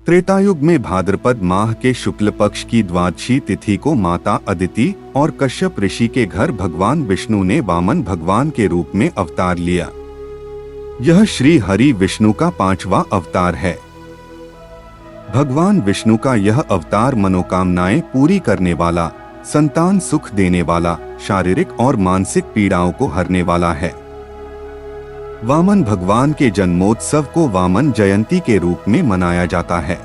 त्रेतायुग में भाद्रपद माह के शुक्ल पक्ष की द्वादशी तिथि को माता अदिति और कश्यप ऋषि के घर भगवान विष्णु ने वामन भगवान के रूप में अवतार लिया। यह श्री हरि विष्णु का 5वां अवतार है। भगवान विष्णु का यह अवतार मनोकामनाएं पूरी करने वाला, संतान सुख देने वाला, शारीरिक और मानसिक पीड़ाओं को हरने वाला है। वामन भगवान के जन्मोत्सव को वामन जयंती के रूप में मनाया जाता है।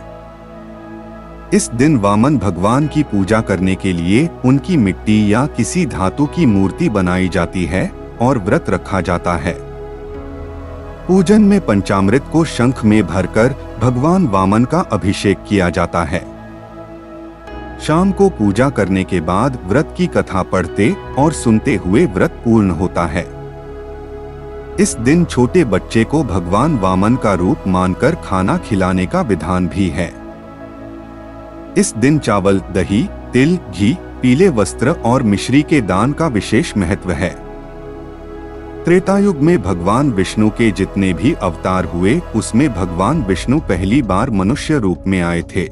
इस दिन वामन भगवान की पूजा करने के लिए उनकी मिट्टी या किसी धातु की मूर्ति बनाई जाती है और व्रत रखा जाता है। पूजन में पंचामृत को शंख में भरकर भगवान वामन का अभिषेक किया जाता है। शाम को पूजा करने के बाद व्रत की कथा पढ़ते और सुनते हुए व्रत पूर्ण होता है। इस दिन छोटे बच्चे को भगवान वामन का रूप मानकर खाना खिलाने का विधान भी है। इस दिन चावल, दही, तिल, घी, पीले वस्त्र और मिश्री के दान का विशेष महत्व है। त्रेतायुग में भगवान विष्णु के जितने भी अवतार हुए उसमें भगवान विष्णु पहली बार मनुष्य रूप में आए थे।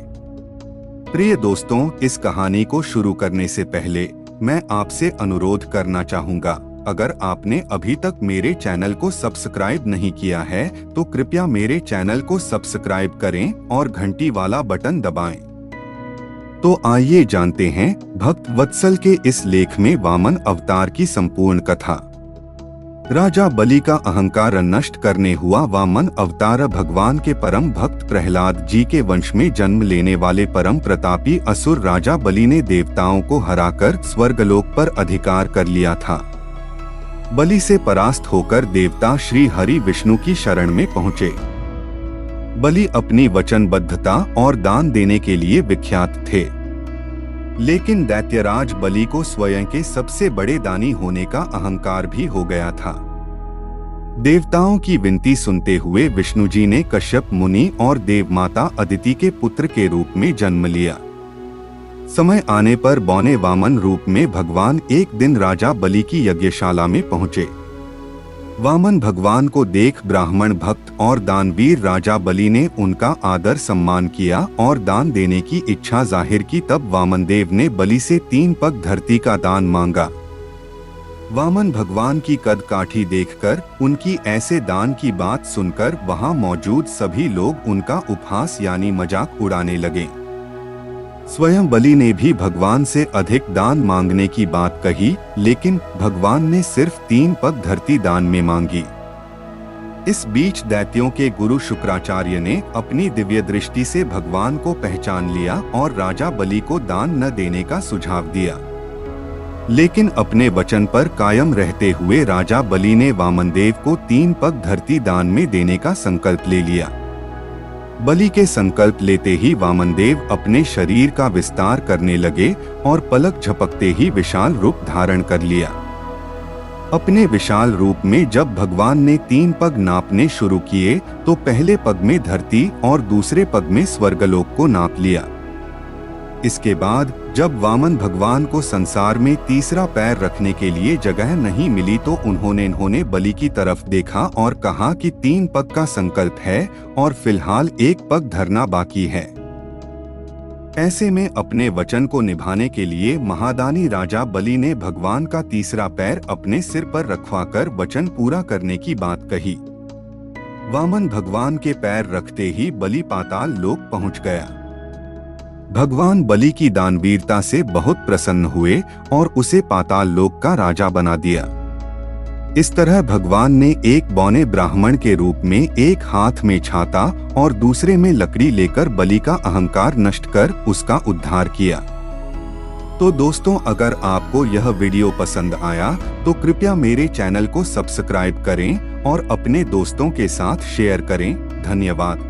प्रिय दोस्तों, इस कहानी को शुरू करने से पहले मैं आपसे अनुरोध करना चाहूँगा, अगर आपने अभी तक मेरे चैनल को सब्सक्राइब नहीं किया है तो कृपया मेरे चैनल को सब्सक्राइब करें और घंटी वाला बटन दबाएं। तो आइए जानते हैं भक्त वत्सल के इस लेख में वामन अवतार की संपूर्ण कथा। राजा बलि का अहंकार नष्ट करने हुआ वामन अवतार भगवान के परम भक्त प्रहलाद जी के वंश में जन्म लेने वाले परम प्रतापी असुर राजा बलि ने देवताओं को हराकर स्वर्गलोक पर अधिकार कर लिया था। बलि से परास्त होकर देवता श्री हरि विष्णु की शरण में पहुँचे। बलि अपनी वचनबद्धता और दान देने के लिए विख्यात थे, लेकिन दैत्यराज बलि को स्वयं के सबसे बड़े दानी होने का अहंकार भी हो गया था। देवताओं की विनती सुनते हुए विष्णु जी ने कश्यप मुनि और देवमाता अदिति के पुत्र के रूप में जन्म लिया। समय आने पर बौने वामन रूप में भगवान एक दिन राजा बलि की यज्ञशाला में पहुंचे। वामन भगवान को देख ब्राह्मण भक्त और दानवीर राजा बलि ने उनका आदर सम्मान किया और दान देने की इच्छा जाहिर की। तब वामन देव ने बलि से 3 पग धरती का दान मांगा। वामन भगवान की कद काठी देखकर, उनकी ऐसे दान की बात सुनकर वहां मौजूद सभी लोग उनका उपहास यानी मजाक उड़ाने लगे। स्वयं बलि ने भी भगवान से अधिक दान मांगने की बात कही, लेकिन भगवान ने सिर्फ 3 पग धरती दान में मांगी। इस बीच दैत्यों के गुरु शुक्राचार्य ने अपनी दिव्य दृष्टि से भगवान को पहचान लिया और राजा बलि को दान न देने का सुझाव दिया। लेकिन अपने वचन पर कायम रहते हुए राजा बलि ने वामनदेव को 3 पग धरती दान में देने का संकल्प ले लिया। बलि के संकल्प लेते ही वामनदेव अपने शरीर का विस्तार करने लगे और पलक झपकते ही विशाल रूप धारण कर लिया। अपने विशाल रूप में जब भगवान ने 3 पग नापने शुरू किए तो पहले पग में धरती और दूसरे पग में स्वर्गलोक को नाप लिया। इसके बाद जब वामन भगवान को संसार में तीसरा पैर रखने के लिए जगह नहीं मिली तो उन्होंने बलि की तरफ देखा और कहा कि 3 पग का संकल्प है और फिलहाल 1 पग धरना बाकी है। ऐसे में अपने वचन को निभाने के लिए महादानी राजा बलि ने भगवान का तीसरा पैर अपने सिर पर रखवाकर वचन पूरा करने की बात कही। वामन भगवान के पैर रखते ही बलि पाताल लोक पहुंच गया। भगवान बलि की दानवीरता से बहुत प्रसन्न हुए और उसे पाताल लोक का राजा बना दिया। इस तरह भगवान ने एक बौने ब्राह्मण के रूप में एक हाथ में छाता और दूसरे में लकड़ी लेकर बलि का अहंकार नष्ट कर उसका उद्धार किया। तो दोस्तों, अगर आपको यह वीडियो पसंद आया तो कृपया मेरे चैनल को सब्सक्राइब करें और अपने दोस्तों के साथ शेयर करें। धन्यवाद।